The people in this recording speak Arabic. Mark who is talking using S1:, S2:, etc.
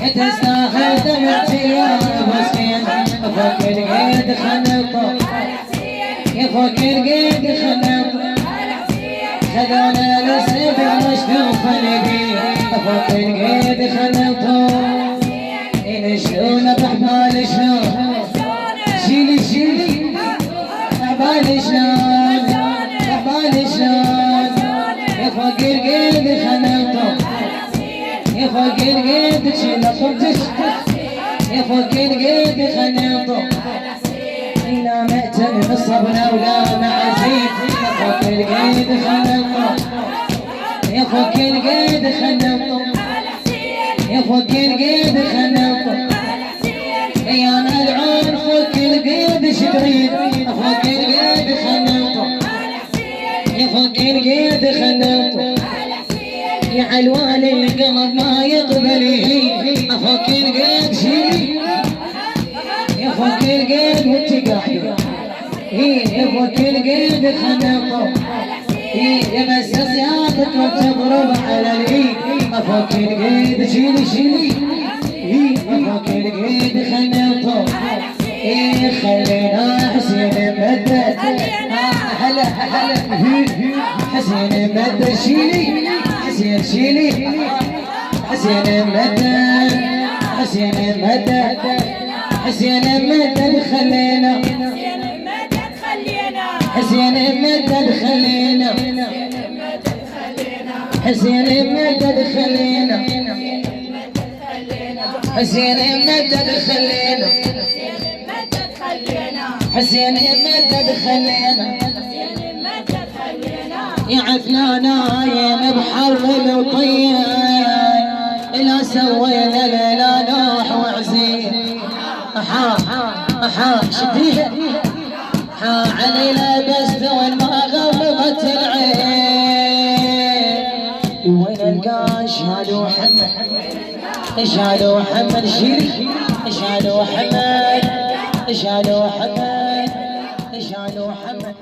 S1: تستاهل دمعتي يا حسين فوق القيد خنطه يا فوق القيد خنطه خذونا للسيف مشدوف اليدين فوق القيد خنطه ينشون بحبال شلون شيلي شيلي بحبال شلون بحبال شلون يا فوق القيد خنطه يا فوق القيد شيل صوتك يا فوق القيد خنطه لا مأتم الصبر ولا معزيد يا فوق القيد خنطه يا فوق القيد خنطه يا فوق القيد خنطه يا ملعون فوق القيد شدريد فوق القيد خنطه يا فوق القيد خنطه يا علوان القلب ما يقبلي فوق القيد شيلي يا فوق القيد وانت قاعده يا فوق القيد خنطه يا بس صياغتك وتضرب على الايد فوق القيد شيلي شيلي فوق القيد خنطه خلينا حسين مدد هلا هلا حسين مدد شيلي حسين شيلي حسين مدد حسين مدد حسين مدد خلينا حسين مدد خلينا حسين مدد خلينا حسين مدد خلينا حسين مدد خلينا يا عفنانا يا بحر وطيب لا سوينا لا نوح وعزيز شديها علي لبست والما غمضت العين وين القى شالوا حمد شالوا حمد شيلي شالوا حمد شالوا حمد شالوا حمد